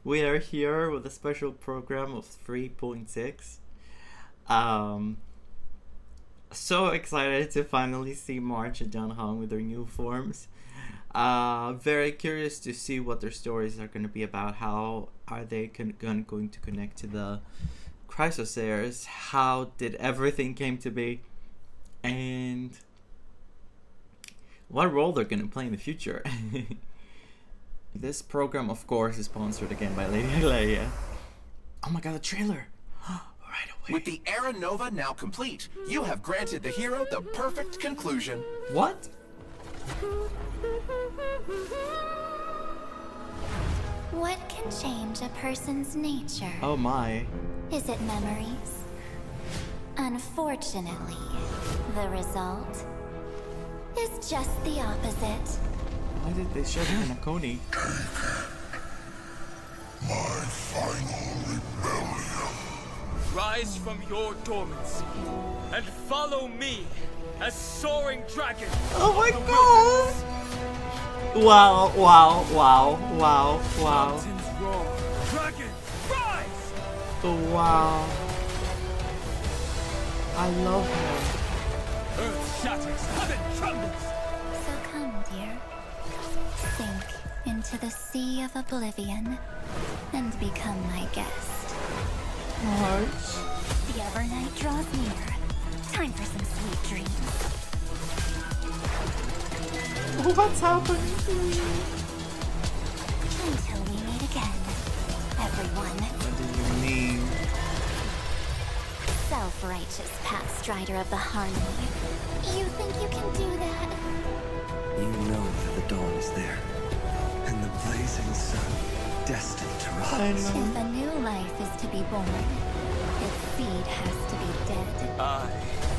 We are here with a special program of 3.6. So excited to finally see March and Dan Heng with their new forms. Very curious to see what their stories are going to be about. How are they going to connect to the Chrysosayers? How did everything came to be? And what role they're going to play in the future. This program, of course, is sponsored again by Lady Leia. Oh my god, the trailer! Right away. With the Era Nova now complete, you have granted the hero the perfect conclusion. What? What can change a person's nature? Oh my. Is it memories? Unfortunately, the result is just the opposite. Why did they show the Nakoni? My final rebellion. Rise from your dormancy and follow me as soaring dragon. Oh my god! Wow, wow, wow, wow, wow. Mountains roar, dragon, rise! Wow. I love him. Earth shatters, heaven trembles. So come, dear. Sink into the sea of oblivion and become my guest. March. The Evernight draws near. Time for some sweet dreams. What's happening? Until we meet again, everyone. What do you mean? Self-righteous path strider of the harmony. You think you can do that? You know that the dawn is there, and the blazing sun destined to I rise. know. If a new life is to be born, its seed has to be dead. I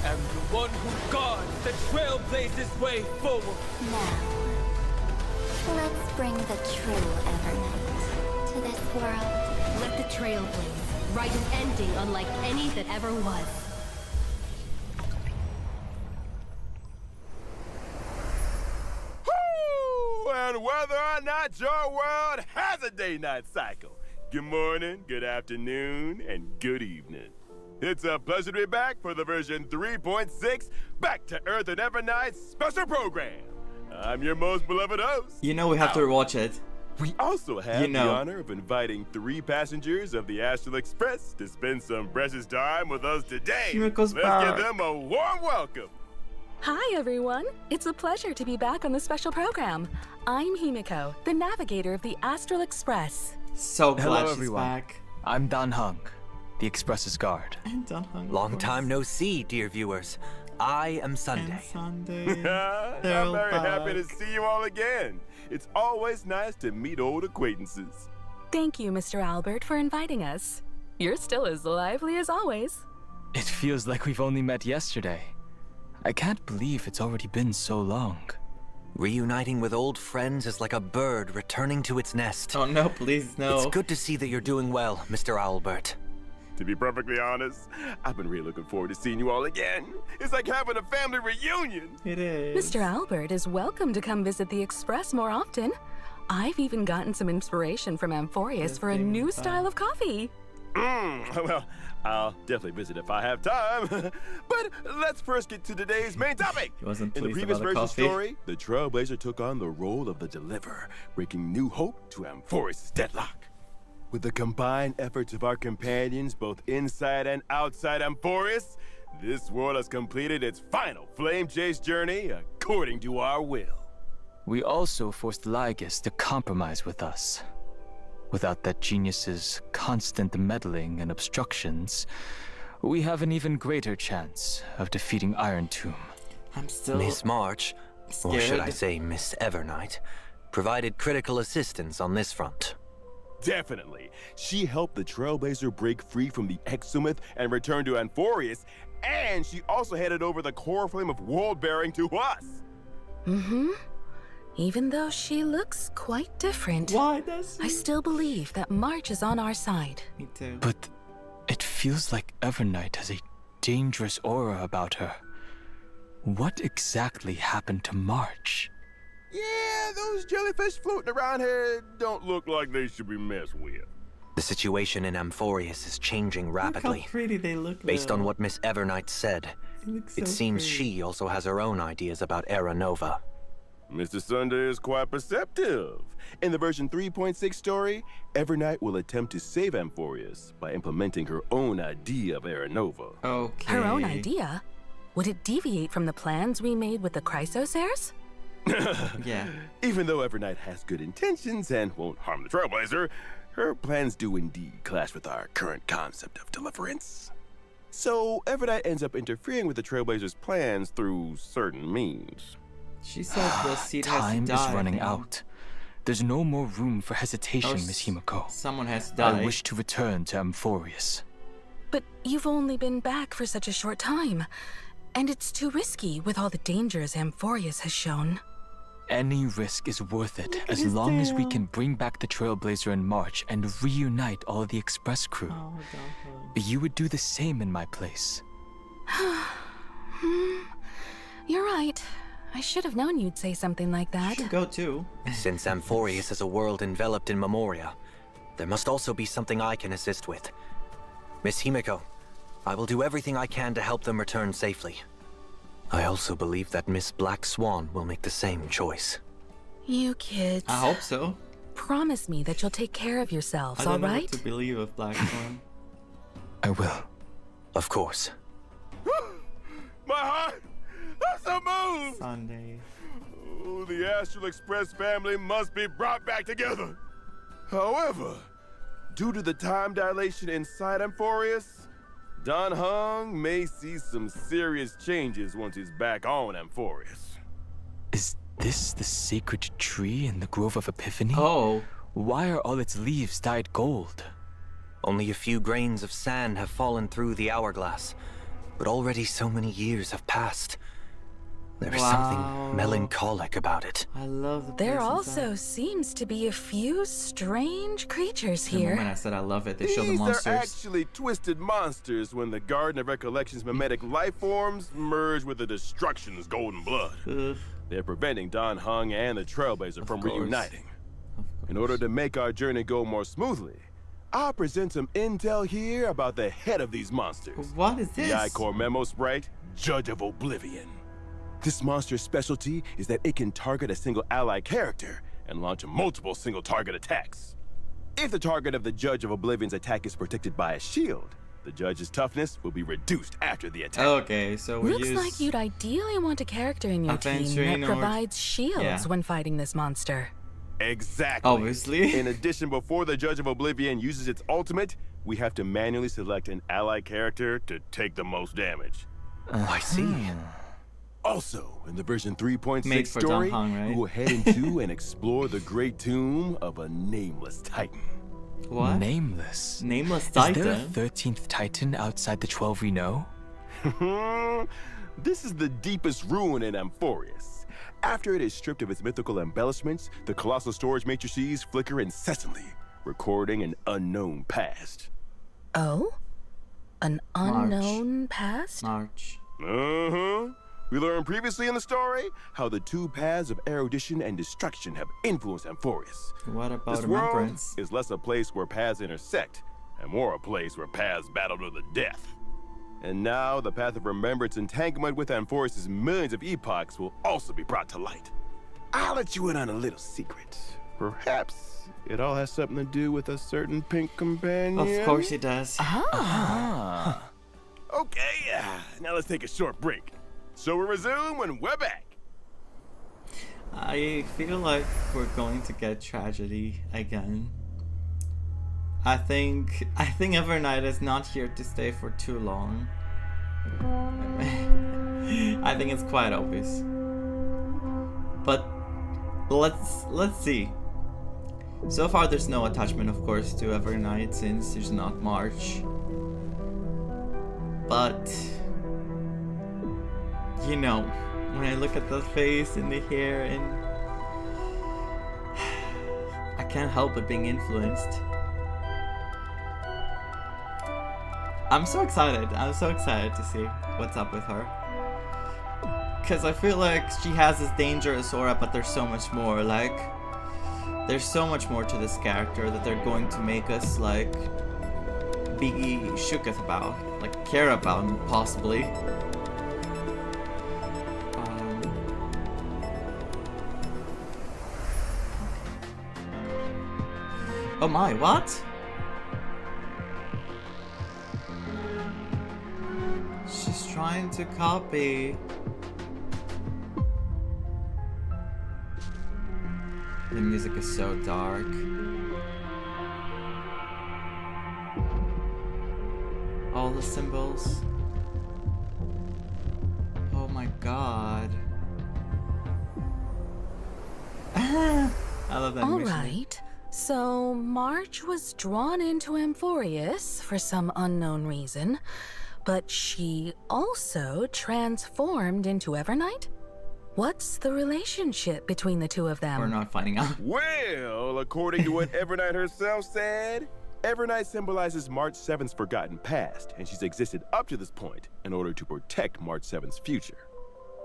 am the one who guards the trailblazer's way forward. Now, let's bring the true Evernight to this world. Let the trail blaze, write an ending unlike any that ever was. Woo! And whether or not your world has a day-night cycle, good morning, good afternoon, and good evening. It's a pleasure to be back for the version 3.6 Back to Earth and Evernight special program. I'm your most beloved host. You know we have to watch it. We also have You know. the honor of inviting 3 passengers of the Astral Express to spend some precious time with us today. Himiko's Let's back. give them a warm welcome. Hi, everyone. It's a pleasure to be back on the special program. I'm Himiko, the navigator of the Astral Express. So glad Hello, she's everyone. back. I'm Dan Heng, the Express's guard. And Dan Heng. of Long course. time no see, dear viewers. I am And Sunday. Sunday. I'm They're very happy to back. see you all again. It's always nice to meet old acquaintances. Thank you, Mr. Albert, for inviting us. You're still as lively as always. It feels like we've only met yesterday. I can't believe it's already been so long. Reuniting with old friends is like a bird returning to its nest. Oh no, please no. It's good to see that you're doing well, Mr. Albert. To be perfectly honest, I've been really looking forward to seeing you all again. It's like having a family reunion. It is. Mr. Albert is welcome to come visit the Express more often. I've even gotten some inspiration from Amphoreus for a Good new thing, style of coffee. Well, I'll definitely visit if I have time. But let's first get to today's main topic. He wasn't In the pleased previous about the version coffee. story, the Trailblazer took on the role of the Deliverer, bringing new hope to Amphoreus' deadlock. With the combined efforts of our companions, both inside and outside Amphoreus, this world has completed its final flame chase journey according to our will. We also forced Lygus to compromise with us. Without that genius's constant meddling and obstructions, we have an even greater chance of defeating Iron Tomb. I'm still Miss March, or should I scared. say Miss Evernight, provided critical assistance on this front. Definitely. She helped the Trailblazer break free from the Exomyth and return to Amphoreus, and she also handed over the core flame of world bearing to us. Mm-hmm. Even though she looks quite different, Why does I still believe that March is on our side. Me too. But it feels like Evernight has a dangerous aura about her. What exactly happened to March? Yeah, those jellyfish floating around here don't look like they should be messed with. The situation in Amphoreus is changing Look how rapidly. pretty they look. Based on though. what Miss Evernight said, They look so it seems pretty. she also has her own ideas about Era Nova. Mr. Sunday is quite perceptive. In the version 3.6 story, Evernight will attempt to save Amphoreus by implementing her own idea of Era Nova. Okay. Her own idea? Would it deviate from the plans we made with the Chrysosairs? Yeah. Even though Evernight has good intentions and won't harm the Trailblazer, her plans do indeed clash with our current concept of deliverance. So Evernight ends up interfering with the Trailblazer's plans through certain means. She said the seed has to Time die. is I running think. out. There's no more room for hesitation, Or Miss Himiko. Someone has to die. I wish to return to Amphoreus. But you've only been back for such a short time. And it's too risky with all the dangers Amphoreus has shown. Any risk is worth it as his long as we tail. can bring back the Trailblazer in March and reunite all the Express crew. Oh, don't. You would do the same in my place. You're right. I should have known you'd say something like You that. should go too. Since Amphoreus is a world enveloped in Memoria, there must also be something I can assist with. Miss Himiko, I will do everything I can to help them return safely. I also believe that Miss Black Swan will make the same choice. You kids. I hope so. Promise me that you'll take care of yourselves, I don't all know right? what to believe of Black Swan. I will. Of course. My heart! That's a move! Sunday. Oh, the Astral Express family must be brought back together. However, due to the time dilation inside Amphoreus, Dan Heng may see some serious changes once he's back on Amphoreus. Is this the sacred tree in the Grove of Epiphany? Oh. Why are all its leaves dyed gold? Only a few grains of sand have fallen through the hourglass, but already so many years have passed. There's Wow. something melancholic about it. I love the There place also inside. seems to be a few strange creatures The moment here. I said I love it, they show the These monsters. are actually twisted monsters when the Garden of Recollection's mimetic life forms merge with the Destruction's golden blood. Ugh. They're preventing Dan Heng and the Trailblazer from course. reuniting. Of In course. order to make our journey go more smoothly, I'll present some intel here about the head of these monsters. What is this? The I-Core Memo Sprite, Judge of Oblivion. This monster's specialty is that it can target a single ally character and launch multiple single target attacks. If the target of the Judge of Oblivion's attack is protected by a shield, the Judge's toughness will be reduced after the attack. Okay, so we Looks use... like you'd ideally want a character in your team Adventuring that or- provides shields Yeah. when fighting this monster. Exactly. Obviously. In addition, before the Judge of Oblivion uses its ultimate, we have to manually select an ally character to take the most damage. I see. Also, in the version 3.6 Made for story, Dan Heng, right? we will head into and explore the great tomb of a nameless titan. What? Nameless. Nameless Is there a Titan? 13th Titan outside the 12 we know? This is the deepest ruin in Amphoreus. After it is stripped of its mythical embellishments, the colossal storage matrices flicker incessantly, recording an unknown past. Oh? An unknown past? March. Uh-huh. We learned previously in the story how the two paths of erudition and destruction have influenced Amphoreus. What about This world remembrance? is less a place where paths intersect, and more a place where paths battle to the death. And now the path of remembrance entanglement with Amphoreus' millions of epochs will also be brought to light. I'll let you in on a little secret. Perhaps it all has something to do with a certain pink companion. Of course it does. Okay, now let's take a short break. So we'll resume when we're back. I feel like we're going to get tragedy again. I think Evernight is not here to stay for too long. I think it's quite obvious. But let's see. So far there's no attachment, of course, to Evernight since there's not March. But you know, when I look at the face and the hair, and I can't help but being influenced. I'm so excited. I'm so excited to see what's up with her. Because I feel like she has this dangerous aura, but there's so much more. Like, there's so much more to this character that they're going to make us, like, be shooketh about. Like, care about, possibly. Oh my, what? She's trying to copy. The music is so dark. All the symbols. Oh my god. I love that All animation. right. So, March was drawn into Amphoreus for some unknown reason, but she also transformed into Evernight? What's the relationship between the two of them? We're not finding out. Well, according to what Evernight herself said, Evernight symbolizes March 7th's forgotten past, and she's existed up to this point in order to protect March 7th's future.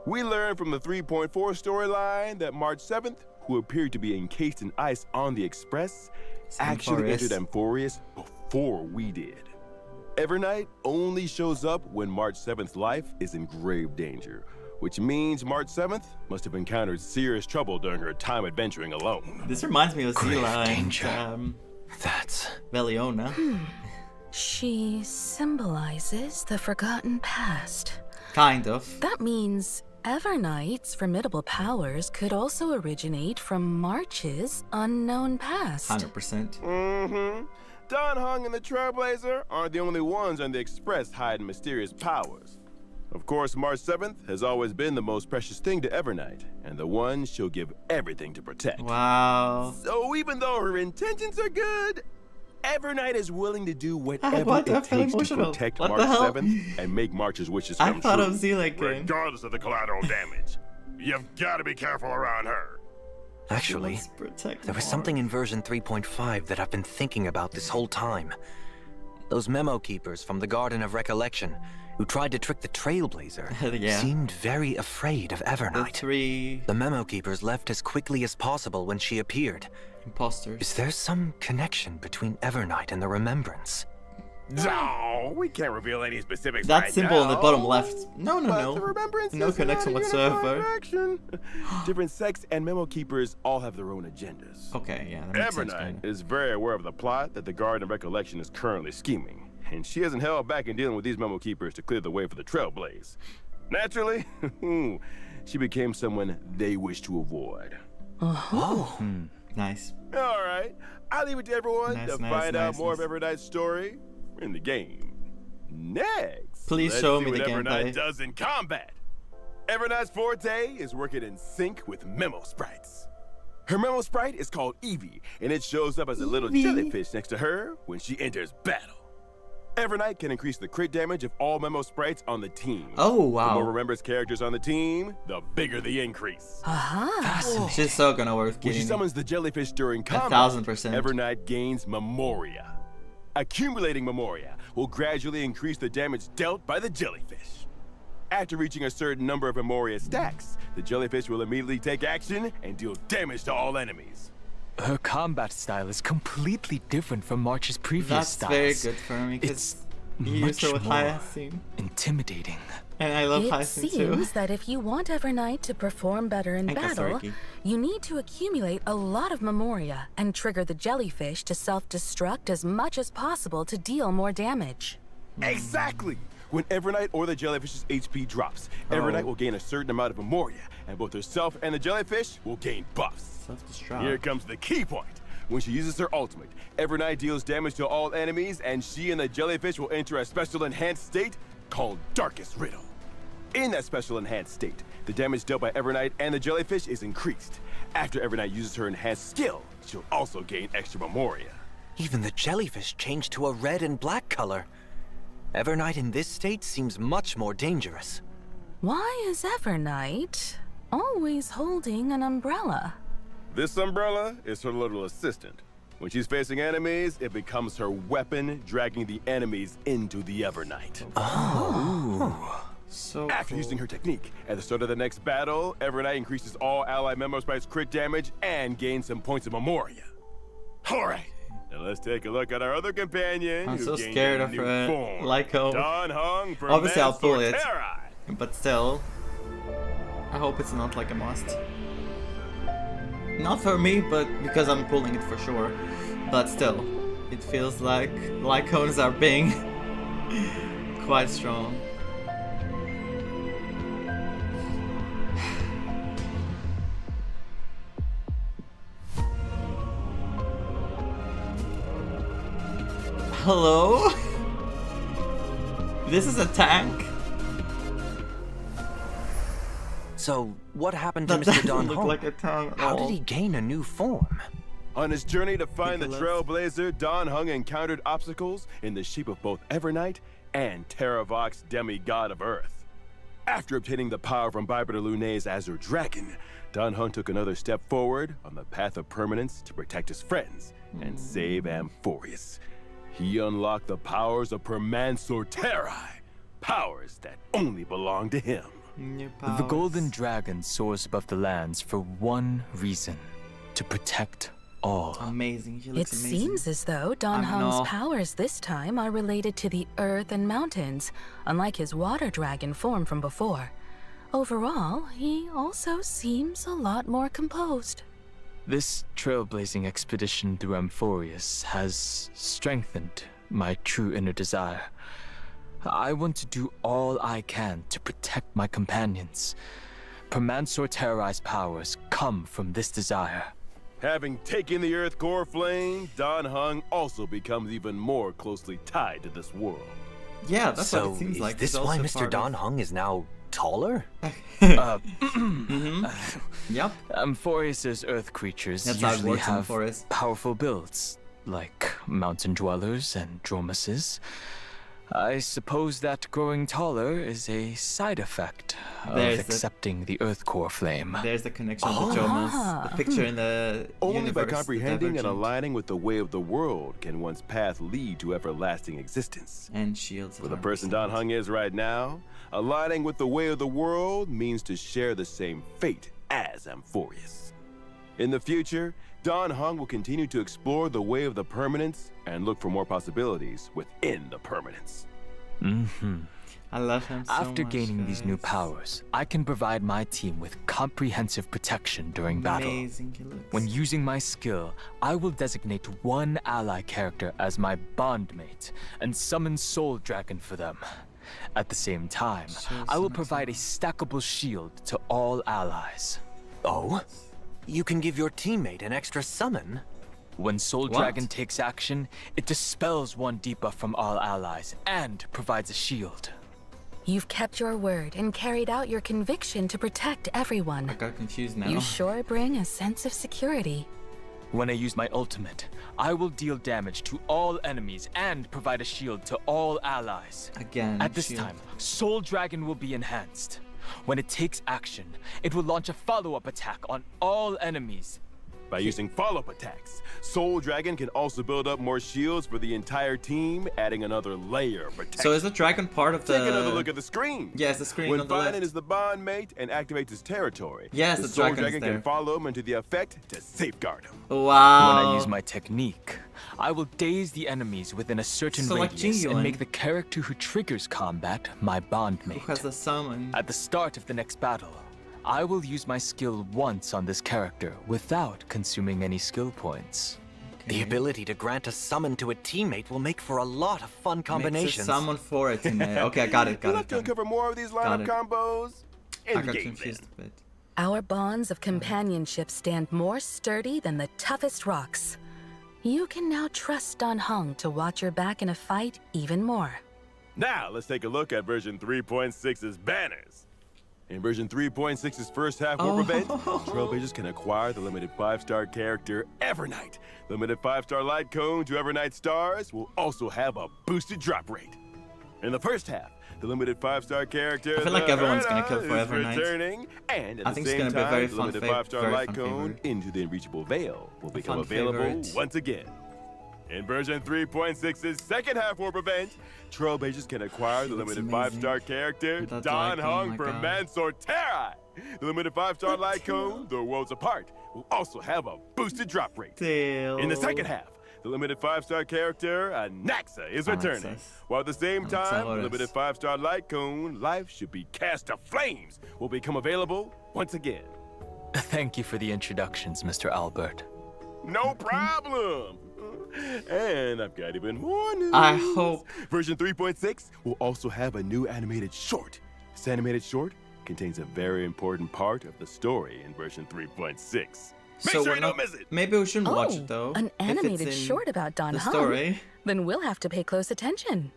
We learned from the 3.4 storyline that March 7th, who appeared to be encased in ice on the Express, actually entered Amphoreus before we did. Evernight only shows up when March 7th's life is in grave danger, which means March 7th must have encountered serious trouble during her time adventuring alone. This reminds me of Zila danger. and That's... Veliona. She symbolizes the forgotten past. Kind of. That means Evernight's formidable powers could also originate from March's unknown past. 100%. Mm-hmm. Dan Heng and the Trailblazer aren't the only ones on the Express hiding mysterious powers. Of course, March 7th has always been the most precious thing to Evernight, and the one she'll give everything to protect. Wow. So even though her intentions are good, Evernight is willing to do whatever What? I it feel takes to emotional. protect What March the hell? 7th and make March's wishes I come thought true. of Zila again. Regardless of the collateral damage. You've got to be careful around her. Actually, there was something in version 3.5 that I've been thinking about this whole time. Those memo keepers from the Garden of Recollection who tried to trick the Trailblazer Yeah. seemed very afraid of Evernight. The memo keepers left as quickly as possible when she appeared. Imposters. Is there some connection between Evernight and the Remembrance? No, we can't reveal any specifics That right symbol in the now, bottom left. No, no, but no. the Remembrance No is connection not a unified whatsoever. faction. Different sects and memo keepers all have their own agendas. Okay, yeah, that makes sense. Evernight is very aware of the plot that the Garden of Recollection is currently scheming, and she hasn't held back in dealing with these memo keepers to clear the way for the Trailblaze. Naturally, she became someone they wish to avoid. Oh. Nice. All right, I'll leave it to everyone Nice, to nice, find out nice, more nice. of Evernight's story in the game. Next, Please let's show see me what the Evernight gameplay. does in combat. Evernight's forte is working in sync with memo sprites. Her memo sprite is called Evie, and it shows up as a little jellyfish next to her when she enters battle. Evernight can increase the crit damage of all memo sprites on the team. Oh, wow. The more Remembrance characters on the team, the bigger the increase. Aha. She's so gonna worth When she getting. summons the jellyfish during combat, 1000%. Evernight gains Memoria. Accumulating Memoria will gradually increase the damage dealt by the jellyfish. After reaching a certain number of Memoria stacks, the jellyfish will immediately take action and deal damage to all enemies. Her combat style is completely different from March's previous That's styles. very good for me because you used her with Hyacinth. Intimidating. And I love It Hyacinth seems too. that if you want Evernight to perform better in And battle, Kasariki. you need to accumulate a lot of Memoria and trigger the jellyfish to self-destruct as much as possible to deal more damage. Exactly! When Evernight or the jellyfish's HP drops, Evernight will gain a certain amount of Memoria, and both herself and the jellyfish will gain buffs. Self-destruct. Here comes the key point. When she uses her ultimate, Evernight deals damage to all enemies, and she and the jellyfish will enter a special enhanced state called Darkest Riddle. In that special enhanced state, the damage dealt by Evernight and the jellyfish is increased. After Evernight uses her enhanced skill, she'll also gain extra Memoria. Even the jellyfish changed to a red and black color. Evernight in this state seems much more dangerous. Why is Evernight always holding an umbrella? This umbrella is her little assistant. When she's facing enemies, it becomes her weapon, dragging the enemies into the Evernight. Oh. So After using her technique, at the start of the next battle, Evernight increases all ally members by its crit damage and gains some points of Memoria. Alright, now let's take a look at our other companion. I'm who so gained scared a of new her. form. Lyco. Dan Heng from Obviously I'll pull it, Mansorteri. but still, I hope it's not like a must. Not for me, but because I'm pulling it for sure. But still, it feels like Lycones are being quite strong. Hello? This is a tank? So, what happened to That Mr. doesn't Dan look Heng? like a tank at How all. did he gain a new form? On his journey to find the Nicholas. Trailblazer, Dan Heng encountered obstacles in the shape of both Evernight and Terravox, demigod of Earth. After obtaining the power from Bibiter Lunay's Azure Dragon, Dan Heng took another step forward on the path of permanence to protect his friends and save Amphoreus. He unlocked the powers of Permansorteri, powers that only belong to him. New The powers. golden dragon soars above the lands for one reason: to protect all. Amazing. He It looks amazing. seems as though Dan I Heng's know. powers this time are related to the earth and mountains, unlike his water dragon form from before. Overall, he also seems a lot more composed. This trailblazing expedition through Amphoreus has strengthened my true inner desire. I want to do all I can to protect my companions. Permansorteri's powers come from this desire. Having taken the Earth Core Flame, Dan Heng also becomes even more closely tied to this world. Yeah, that's So, what it seems is like. this He's why also Mr. part Dan of- Heng is now taller? Yep. Amphoreus' earth creatures That's how it usually works in have Amphoreus. powerful builds, like mountain dwellers and Dromases. I suppose that growing taller is a side effect of There's the- accepting the Earth Core Flame. There's the connection with Dromas. The picture in the Only universe, by the comprehending and Divergent. aligning with the way of the world can one's path lead to everlasting existence. And shields. For the person Dan Heng is right now, aligning with the way of the world means to share the same fate as Amphoreus. In the future, Dan Heng will continue to explore the way of the permanence and look for more possibilities within the permanence. I love him so After much, gaining these new guys. powers, I can provide my team with comprehensive protection during battle. Amazing he looks. When using my skill, I will designate one ally character as my bondmate and summon Soul Dragon for them. At the same time, Sure, I will summon provide a stackable shield to all allies. Oh? You can give your teammate an extra summon? When Soul What? Dragon takes action, it dispels one debuff from all allies and provides a shield. You've kept your word and carried out your conviction to protect everyone. I got confused now. You sure bring a sense of security. When I use my ultimate, I will deal damage to all enemies and provide a shield to all allies. Again. At this shield. time, Soul Dragon will be enhanced. When it takes action, it will launch a follow-up attack on all enemies. By using follow-up attacks, Soul Dragon can also build up more shields for the entire team, adding another layer of protection. So is the dragon part of the... Take another look at the screen. Yes, the screen When on the Finan left. is the bond mate and activates his territory, Yes, the the Soul dragon is Dragon there. can follow him into the effect to safeguard him. Wow. When I use my technique, I will daze the enemies within a certain So like radius Jingyuan. and make the character who triggers combat my bondmate. Who has the summon? At the start of the next battle, I will use my skill once on this character without consuming any skill points. The ability to grant a summon to a teammate will make for a lot of fun Makes combinations. a summon for it in there. Okay, I got it, We'll got have it. to Got it. uncover more of these lineup it. combos in I the got game confused then. a bit. Our bonds of companionship stand more sturdy than the toughest rocks. You can now trust Dan Heng to watch your back in a fight even more. Now, let's take a look at version 3.6's banners. In version 3.6's first half warp event, Trailblazers can acquire the limited 5-star character Evernight. Limited 5-star light cone to Evernight stars will also have a boosted drop rate. In the first half, the limited 5-star character I feel like the everyone's gonna Herna kill for is Evernight. returning, and at I the think it's same gonna be a time, very the fun limited fav- 5-star very light fun cone favorite. into the Unreachable Veil will become fun available favorite. once again. In version 3.6's second half warp event, Trailblazers can acquire the limited 5-star character Dan Heng for Mansoor Terrai. The limited 5-star light cone, The Worlds Apart, will also have a boosted drop rate. In the second half, the limited 5-star character Anaxa is returning. While at the same time, the limited 5-star light cone, Life Should Be Cast to Flames, will become available once again. Thank you for the introductions, Mr. Albert. No problem. And I've got even more news. I hope version 3.6 will also have a new animated short. This animated short contains a very important part of the story in version 3.6. Make sure you don't miss it. Maybe we shouldn't watch it though. An animated short about Dan Heng. Then we'll have to pay close attention.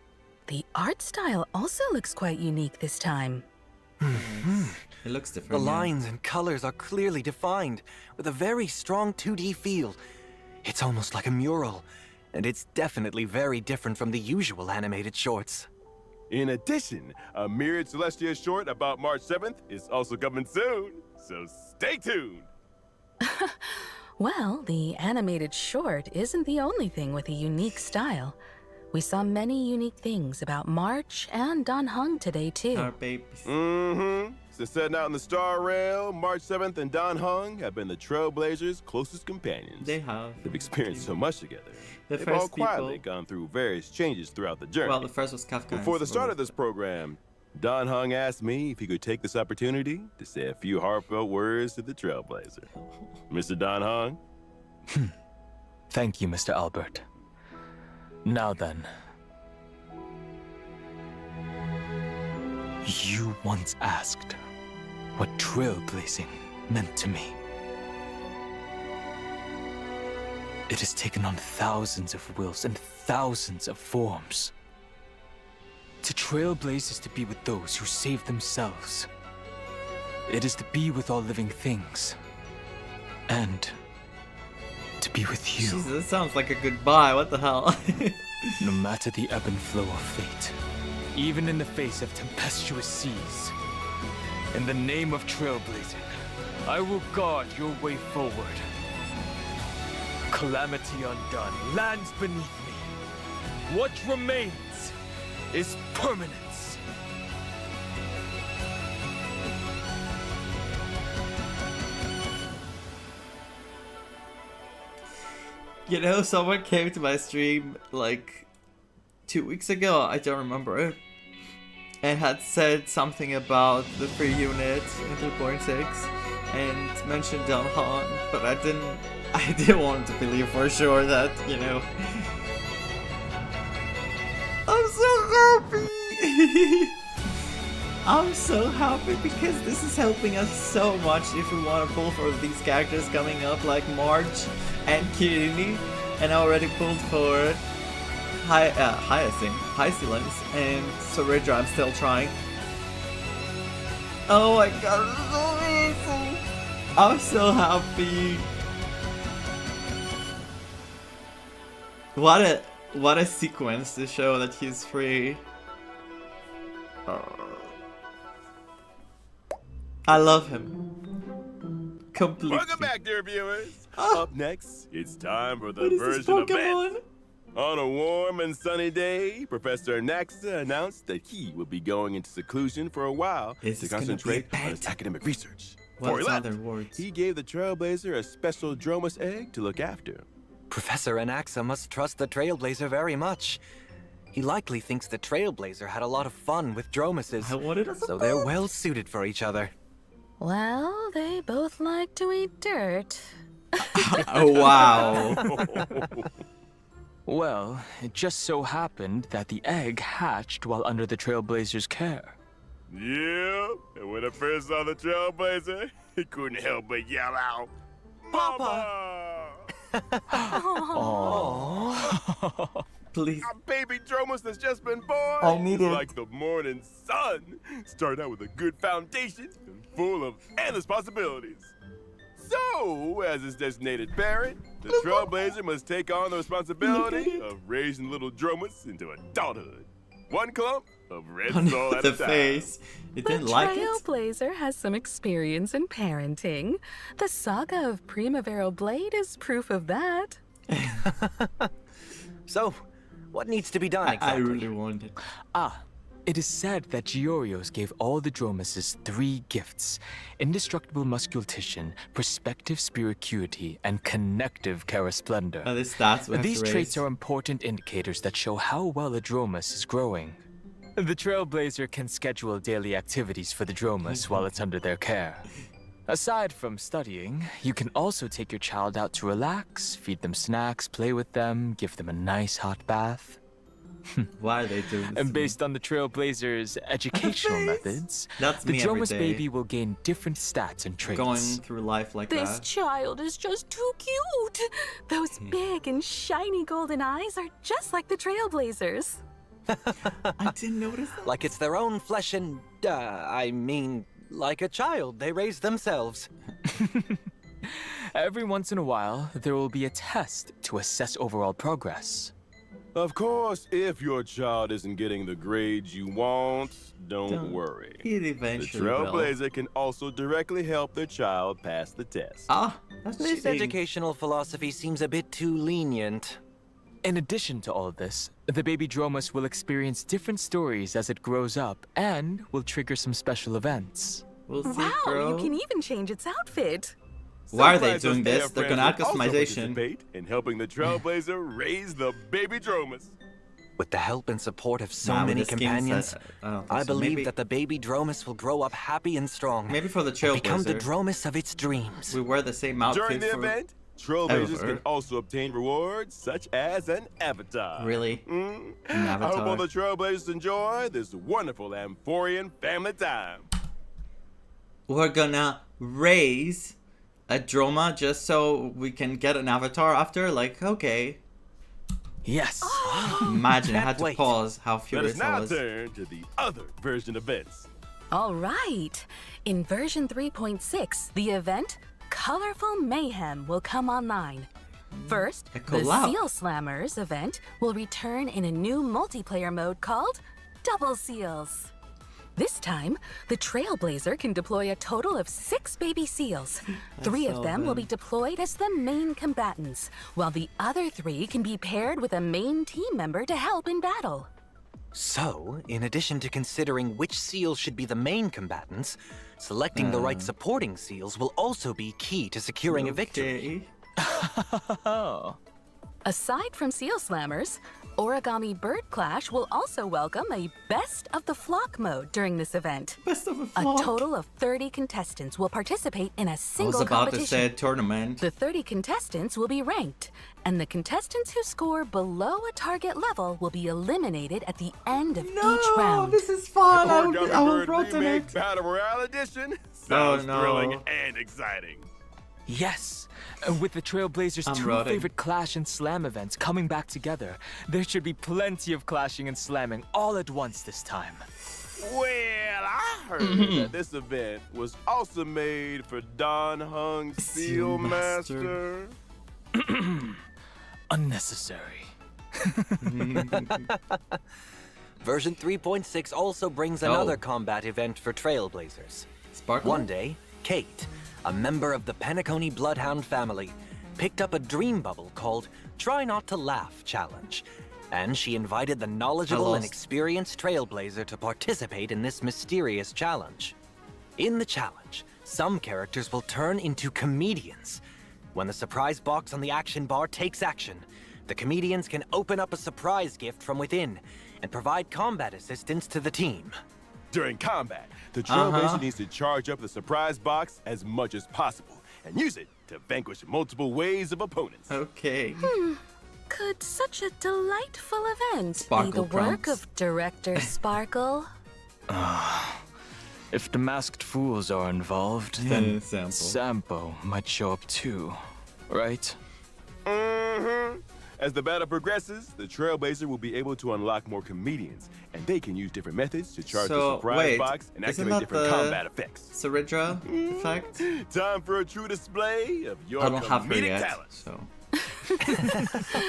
The art style also looks quite unique this time. It looks different. The lines and colors are clearly defined, with a very strong 2D feel. It's almost like a mural, and it's definitely very different from the usual animated shorts. In addition, a mirrored Celestia short about March 7th is also coming soon, so stay tuned. Well, the animated short isn't the only thing with a unique style. We saw many unique things about March and Dan Heng today, too. Our babies. Since setting out in the Star Rail, March 7th and Dan Heng have been the Trailblazers' closest companions. They have. They've experienced so much together. The They've all first quietly people- gone through various changes throughout the journey. Well, the first was Kafka. Before the start of this program, Dan Heng asked me if he could take this opportunity to say a few heartfelt words to the Trailblazer. Mr. Dan Heng? Thank you, Mr. Albert. Now then. You once asked what trailblazing meant to me. It has taken on thousands of wills and thousands of forms. To trailblaze is to be with those who save themselves. It is to be with all living things. And to be with you. Jesus, this sounds like a goodbye. What the hell? No matter the ebb and flow of fate, even in the face of tempestuous seas, in the name of trailblazing, I will guard your way forward. Calamity undone lands beneath me. What remains is permanence. You know, someone came to my stream like 2 weeks ago, I don't remember it, and had said something about the free unit in 3.6 and mentioned Dan Heng, but I didn't want to believe for sure that, you know. I'm so happy! I'm so happy because this is helping us so much if we want to pull for these characters coming up like March and Kirini, and I already pulled for Hyacinth, and Soridra I'm still trying. Oh my god, this is so amazing! I'm so happy! What a sequence to show that he's free. I love him. Completely. Welcome back, dear viewers. Up next, it's time for the What is version this Pokemon? event. On a warm and sunny day, Professor Anaxa announced that he would be going into seclusion for a while to concentrate on his academic research. Before he left, he gave the Trailblazer a special Dromas egg to look after. Professor Anaxa must trust the Trailblazer very much. He likely thinks the Trailblazer had a lot of fun with Dromases, so they're well suited for each other. Well, they both like to eat dirt. Oh, wow. Well, it just so happened that the egg hatched while under the Trailblazer's care. Yeah, and when I first saw the Trailblazer, he couldn't help but yell out, Papa! Aww. Please. A baby Dromas that's just been born. I need it. Like the morning sun. Start out with a good foundation and full of endless possibilities. So, as his designated parent, the Trailblazer must take on the responsibility of raising little Dromas into adulthood. One clump of red soul at a time. Face. It didn't like it. Trailblazer has some experience in parenting. The saga of Primaveral Blade is proof of that. So, what needs to be done I exactly? really want it. It is said that Giorios gave all the Dromases 3 gifts: indestructible musculation, perspective spiricuity, and connective charasplendor. Oh, these stats we have These to traits raise. are important indicators that show how well a Dromas is growing. The Trailblazer can schedule daily activities for the Dromas while it's under their care. Aside from studying, you can also take your child out to relax, feed them snacks, play with them, give them a nice hot bath. Why are they doing this? And based on the Trailblazer's educational methods, That's the me every Dromas day. baby will gain different stats and traits. Going through life like This that. child is just too cute. Those big and shiny golden eyes are just like the Trailblazers. I didn't notice that. Like it's their own flesh and, like a child they raised themselves. Every once in a while, there will be a test to assess overall progress. Of course, if your child isn't getting the grades you want, don't worry. He The eventually will. Trailblazer can also directly help their child pass the test. That's This cheating. educational philosophy seems a bit too lenient. In addition to all of this, the baby Dromas will experience different stories as it grows up and will trigger some special events. We'll see, Wow, bro. you can even change its outfit. Why are they Some doing Prizes this? They're Air gonna add friends will also customization. participate in helping the Trailblazer raise the baby Dromas. With the help and support of so Nah, with many the skins, companions, I don't think I so. believe Maybe- that the baby Dromas will grow up happy and strong. Maybe for the and become the Trailblazer. Dromas of its dreams. We wear the same outfit During the for... event, Trailblazers ever. can also obtain rewards such as an avatar. Really? Mm. An I hope avatar. all the Trailblazers enjoy this wonderful Amphorean family time. We're gonna raise a Droma just so we can get an avatar after? Like, okay. Yes. Imagine I Can't had to wait. pause how Let us furious I now was. turn to the other version events. All right. In version 3.6, the event Colorful Mayhem will come online. First, A the collab. Seal Slammers event will return in a new multiplayer mode called Double Seals. This time, the Trailblazer can deploy a total of 6 baby seals. 3 of saw them will them. be deployed as the main combatants, while the other 3 can be paired with a main team member to help in battle. So, in addition to considering which seals should be the main combatants, selecting the right supporting seals will also be key to securing a victory. Okay. Aside from Seal Slammers, Origami Bird Clash will also welcome a Best of the Flock mode during this event. Best of a A flock. total of 30 contestants will participate in a I was single about to competition. say a tournament. The 30 contestants will be ranked, and the contestants who score below a target level will be eliminated at the end of each round. This is fun. I Origami will Bird vote on Remake it. Battle Royale Edition sounds no. thrilling and exciting. Yes. With the Trailblazers' I'm 2 rotting. favorite Clash and Slam events coming back together, there should be plenty of clashing and slamming all at once this time. Well, I heard that this event was also made for Dan Heng Seal Master. Master. Unnecessary. Version 3.6 also brings another combat event for Trailblazers. Sparkle? One day, Kate, a member of the Penacony Bloodhound family, picked up a dream bubble called Try Not to Laugh Challenge, and she invited the knowledgeable and lost. experienced Trailblazer to participate in this mysterious challenge. In the challenge, some characters will turn into comedians. When the surprise box on the action bar takes action, the comedians can open up a surprise gift from within and provide combat assistance to the team. During combat, the Trailblazer needs to charge up the surprise box as much as possible and use it to vanquish multiple waves of opponents. Okay. Could such a delightful event Sparkle be the work prompts. of Director Sparkle? If the masked fools are involved, then Sampo. Sampo might show up too, right? Mm-hmm. As the battle progresses, the Trailblazer will be able to unlock more comedians, and they can use different methods to charge the So, surprise wait, box and isn't activate that different the combat effects. Saridra effect? Time for a true display of your I don't have her comedic yet, talent. so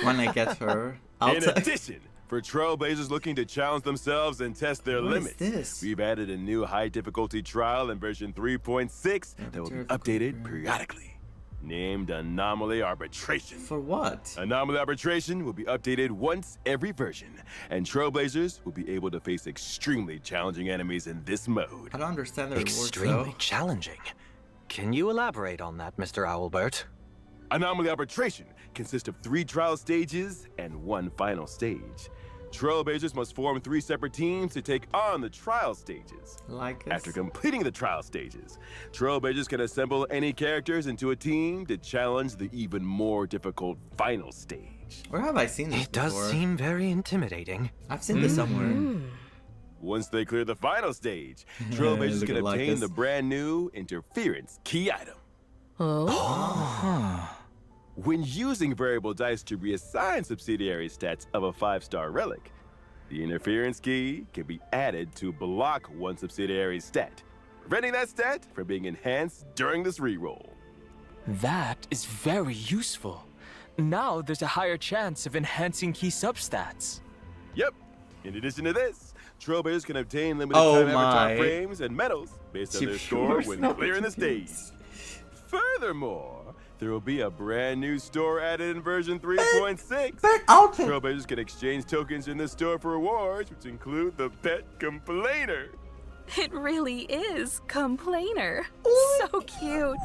when I get her, I'll In addition, for Trailblazers looking to challenge themselves and test their What is limits, this? we've added a new high difficulty trial in version 3.6 that will be updated periodically. named Anomaly Arbitration. For what? Anomaly Arbitration will be updated once every version, and Trailblazers will be able to face extremely challenging enemies in this mode. I don't understand the rewards, Extremely though. challenging. Can you elaborate on that, Mr. Owlbert? Anomaly Arbitration consists of 3 trial stages and 1 final stage. Trailblazers must form 3 separate teams to take on the trial stages. Like us. After completing the trial stages, Trailblazers can assemble any characters into a team to challenge the even more difficult final stage. Where have I seen this It does before? seem very intimidating. I've seen this somewhere. Once they clear the final stage, Trailblazers Look can at like obtain us. the brand new Interference key item. When using variable dice to reassign subsidiary stats of a 5-star relic, the Interference key can be added to block one subsidiary stat, preventing that stat from being enhanced during this reroll. That is very useful. Now there's a higher chance of enhancing key substats. Yep. In addition to this, Trailblazers can obtain limited Oh time my. avatar frames and medals based on their score when clearing the stage. Furthermore, there will be a brand new store added in version 3.6. Trailblazers can exchange tokens in the store for rewards, which include the Pet Complainer. It really is Complainer. So cute.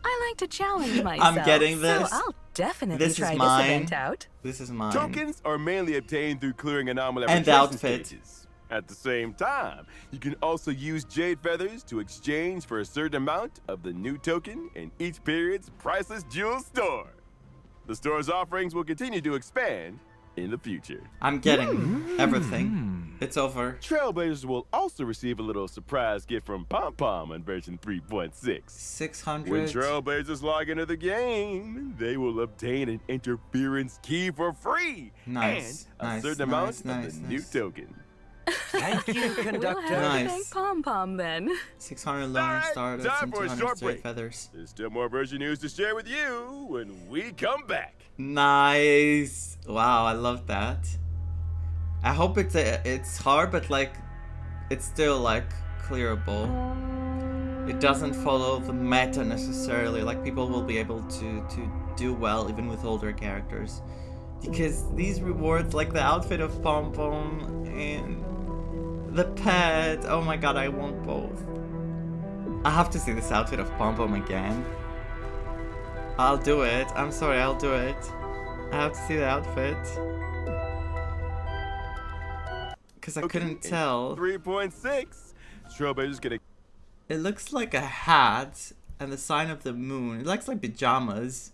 I like to challenge myself. I'm getting this. So I'll definitely This is try mine. this event out. This is mine. Tokens are mainly obtained through clearing anomaly And the arbitration outfit. stages. At the same time, you can also use jade feathers to exchange for a certain amount of the new token in each period's priceless jewel store. The store's offerings will continue to expand in the future. I'm getting everything. It's over. Trailblazers will also receive a little surprise gift from Pom Pom in version 3.6. 600. When Trailblazers log into the game, they will obtain an interference key for free Nice, and a nice, certain nice, amount nice, of the new nice. token. Thank you, We'll Conductor. have to Nice. thank Pom Pom then. 600 lone Alright, stardust time and for a 200 short straight break. feathers. There's still more version news to share with you when we come back. Nice. Wow, I love that. I hope it's hard, but like it's still like clearable. It doesn't follow the meta necessarily. Like people will be able to do well even with older characters. Because these rewards, like the outfit of Pom Pom and the pet, oh my god, I want both. I have to see this outfit of Pom Pom again. I'll do it. I'm sorry, I'll do it. I have to see the outfit. Because I couldn't tell. 3.6. Trailblazers gonna. It looks like a hat and the sign of the moon. It looks like pajamas.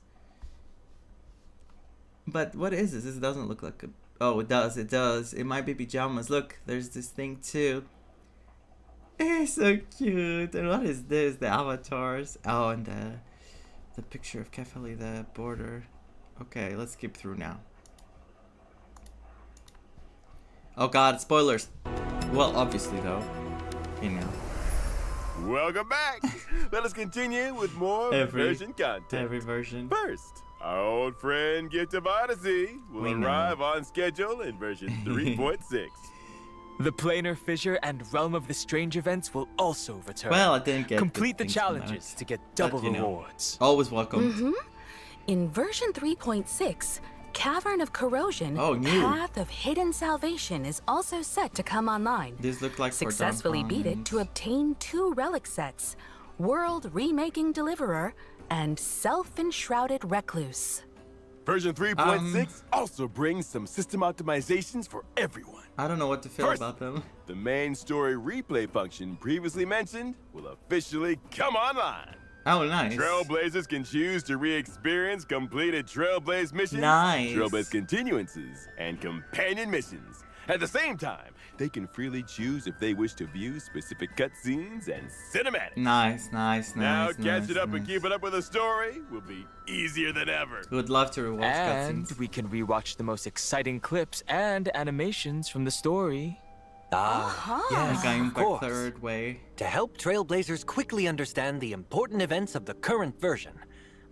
But what is this? This doesn't look like a... Oh, it does. It does. It might be pajamas. Look, there's this thing too. It's so cute. And what is this? The avatars. Oh, and the picture of Kefali, the border. Okay, let's skip through now. Oh god, spoilers. Well, obviously though. You know. Welcome back. Let us continue with more version content. Every version. First, our old friend Gift of Odyssey will We know. arrive on schedule in version 3.6. The Planar Fissure and Realm of the Strange events will also return. Well, I didn't get Complete good the things from challenges that. to get double But, you know, rewards. always welcome. In version 3.6, Cavern of Corrosion, Oh, new. Path of Hidden Salvation is also set to come online. These look like for Successfully beat it to obtain 2 relic sets, World Remaking Deliverer and Self-Enshrouded Recluse. Version 3.6 also brings some system optimizations for everyone. I don't know what to feel First, about them. The main story replay function previously mentioned will officially come online. Oh, nice. Trailblazers can choose to re-experience completed Trailblaze missions, Nice. Trailblaze continuances, and companion missions. At the same time, they can freely choose if they wish to view specific cutscenes and cinematics. Nice, nice, Now nice. catching nice, up and nice. keeping up with the story will be easier than ever. Would love to rewatch And cutscenes. we can rewatch the most exciting clips and animations from the story. Yes, Going of back course. third way. To help Trailblazers quickly understand the important events of the current version,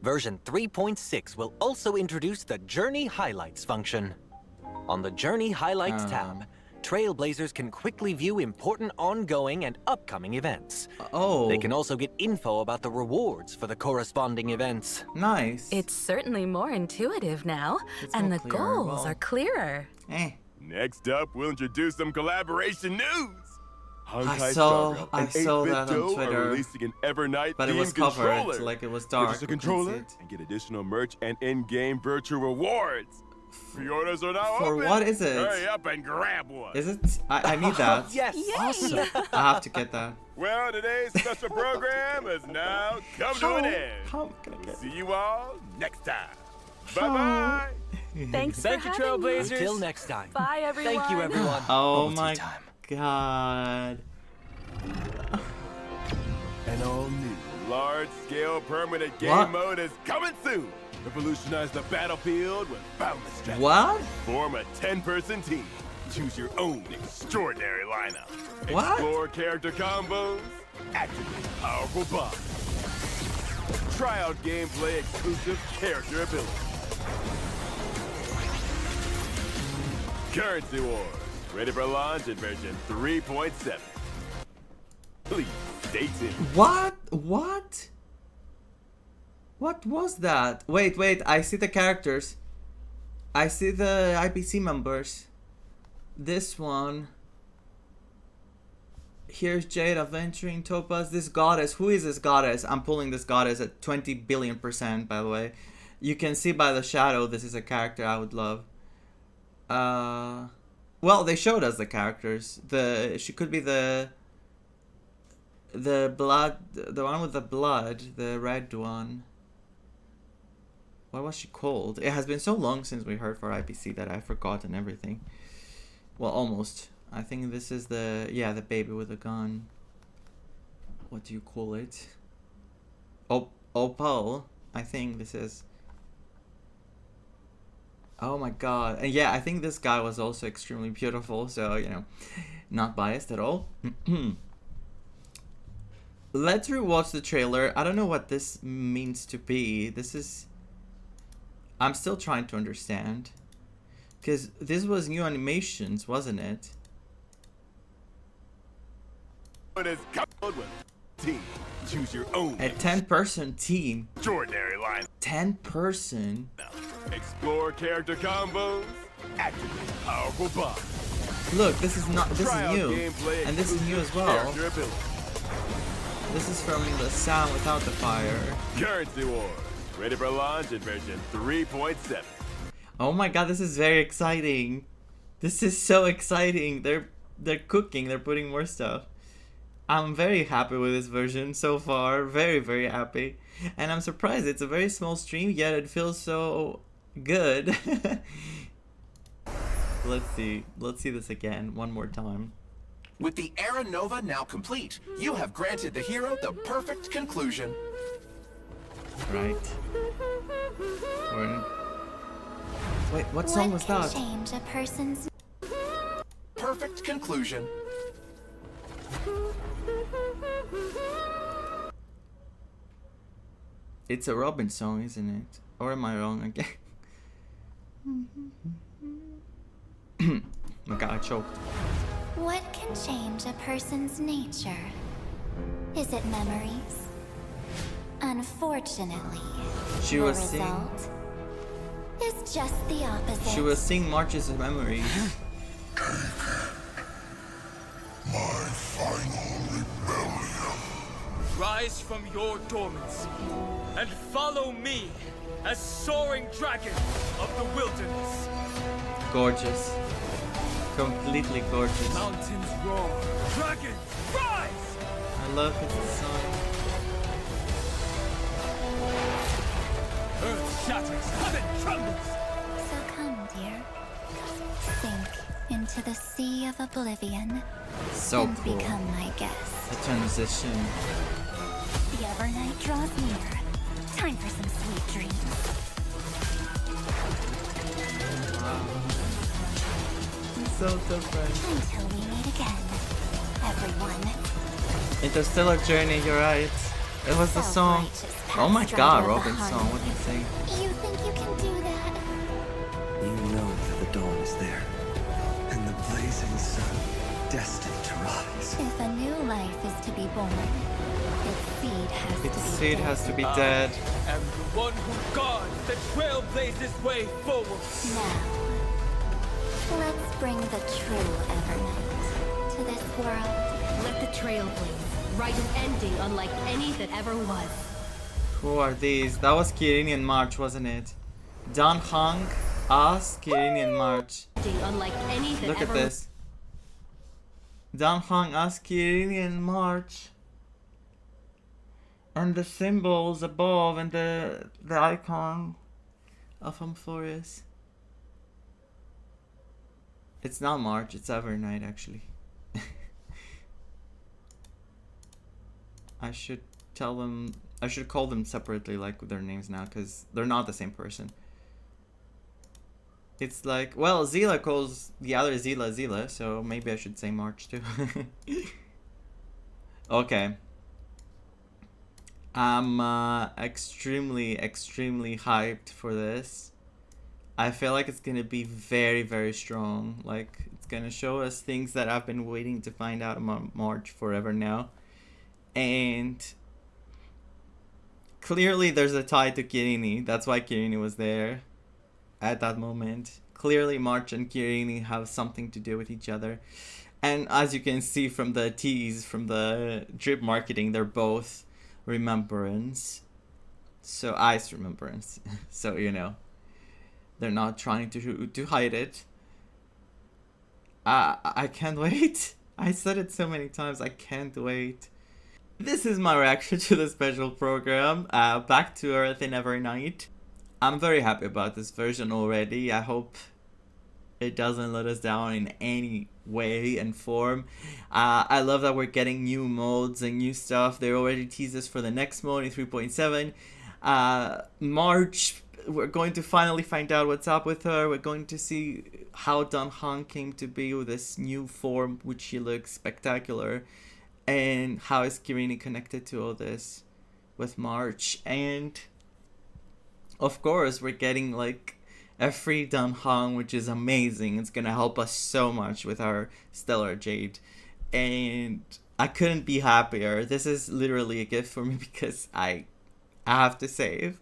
version 3.6 will also introduce the Journey Highlights function. On the Journey Highlights tab, Trailblazers can quickly view important ongoing and upcoming events. Oh. They can also get info about the rewards for the corresponding events. Nice. It's certainly more intuitive now, and the goals are clearer. Next up, we'll introduce some collaboration news. Honkai I saw Star and that on 8BitDo Twitter, are releasing an Evernight but it was themed covered controller. like it was dark. Purchase a controller and get additional merch and in-game virtual rewards. Pre-orders are now For open. what is it? Hurry up and grab one. Is it? I need that. Yes, awesome. I have to get that. Well, today's special program has now come to an end. See you all next time. Bye-bye. Thanks Thank for you, having me. Trailblazers. Until next time. Bye, everyone. Thank you, everyone. Oh Bubble tea my time. god. An all-new, large-scale permanent game What? mode is coming soon. Revolutionize the battlefield with boundless strategy. What? Form a 10-person team. Choose your own extraordinary lineup. What? Explore character combos. Activate powerful bots. Try out gameplay exclusive character abilities. Currency Wars. Ready for launch in version 3.7. Please stay tuned. What? What? What was that? Wait, I see the characters. I see the IPC members. This one. Here's Jade adventuring Topaz. This goddess. Who is this goddess? I'm pulling this goddess at 20 billion%, by the way. You can see by the shadow this is a character I would love. Well, they showed us the characters. She could be the blood, the one with the blood, the red one. What was she called? It has been so long since we heard for IPC that I've forgotten everything. Well, almost. I think this is the baby with the gun. What do you call it? Opal. I think this is. Oh my god. And yeah, I think this guy was also extremely beautiful, so, you know, not biased at all. Let's rewatch the trailer. I don't know what this means to be. This is... I'm still trying to understand. Because this was new animations, wasn't it? It is coupled with team. Choose your own. A 10-person team. Extraordinary line. 10-person? Explore character combos. Activate powerful bots. Look, this is not... This Try is out new. gameplay And this is new as exclusive well. character abilities. This is from the sound without the fire. Currency Wars. Ready for launch in version 3.7. Oh my god, this is very exciting. This is so exciting. They're cooking, they're putting more stuff. I'm very happy with this version so far. Very, very happy. And I'm surprised it's a very small stream, yet it feels so good. Let's see this again one more time. With the Era Nova now complete, you have granted the hero the perfect conclusion. Right. Wait, what song was that? Change a person's Perfect conclusion. It's a Robin song, isn't it? Or am I wrong again? Oh god, I choked. What can change a person's nature? Is it memories? Unfortunately, She the was saying result is just the opposite. she was seeing March's memories. My final rebellion. Rise from your dormancy and follow me as soaring dragon of the wilderness. Gorgeous. Completely gorgeous. Mountains roar, dragons rise! I love his song. Earth shatters, heaven trembles. So come, dear. Sink into the sea of oblivion So and cool. become my guest. The transition. The Evernight draws near. Time for some sweet dreams. So different. Until we meet again, everyone. Interstellar Journey, you're right. It was the song. Oh my god, Robin's song, what do you think? You think you can do that? You know that the dawn is there, and the blazing sun born, its seed has to Its be seed dead. has to be dead. And the one who guards the trailblazer's way forward. Now, let's bring the true Evernight to this world. Let the trail blaze write an ending unlike any that ever was. Who are these? That was Kirini and March, wasn't it? Dan Heng, us, Kirini and March. Ending unlike any that Look ever at this. Dan Heng, us, Kirini and March. And the symbols above and the icon of Amphoreus. It's not March, it's Evernight actually. I should tell them, I should call them separately like with their names now, because they're not the same person. It's like, well, Zila calls the other Zila Zila, so maybe I should say March too. Okay. I'm extremely hyped for this. I feel like it's gonna be very strong. Like, it's gonna show us things that I've been waiting to find out about March forever now. And clearly there's a tie to Kirini. That's why Kirini was there at that moment. Clearly March and Kirini have something to do with each other. And as you can see from the tease, from the drip marketing, they're both remembrance. So ice remembrance. So, you know, they're not trying to hide it. I can't wait. I said it so many times. I can't wait. This is my reaction to the special program, Back to Earth in Evernight. I'm very happy about this version already. I hope it doesn't let us down in any way and form. I love that we're getting new modes and new stuff. They already teased us for the next mode in 3.7. March, we're going to finally find out what's up with her. We're going to see how Dan Heng came to be with this new form, which she looks spectacular. And how is Kirini connected to all this with March? And of course, we're getting like a free Dan Heng, which is amazing. It's gonna help us so much with our Stellar Jade. And I couldn't be happier. This is literally a gift for me because I have to save.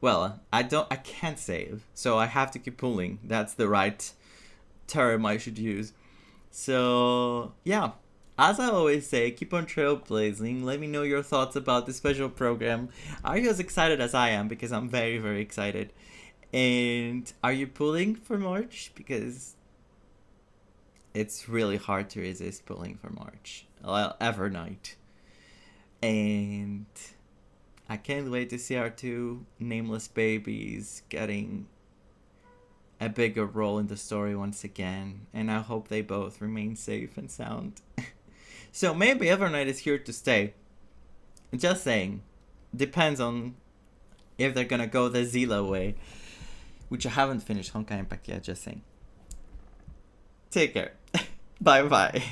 Well, I can't save, so I have to keep pulling. That's the right term I should use. So yeah. As I always say, keep on trailblazing. Let me know your thoughts about this special program. Are you as excited as I am? Because I'm very excited. And are you pulling for March? Because it's really hard to resist pulling for March. Well, Evernight. And I can't wait to see our two nameless babies getting a bigger role in the story once again. And I hope they both remain safe and sound. So maybe Evernight is here to stay. Just saying. Depends on if they're gonna go the Zila way. Which I haven't finished Honkai Impact yet, just saying. Take care. Bye bye.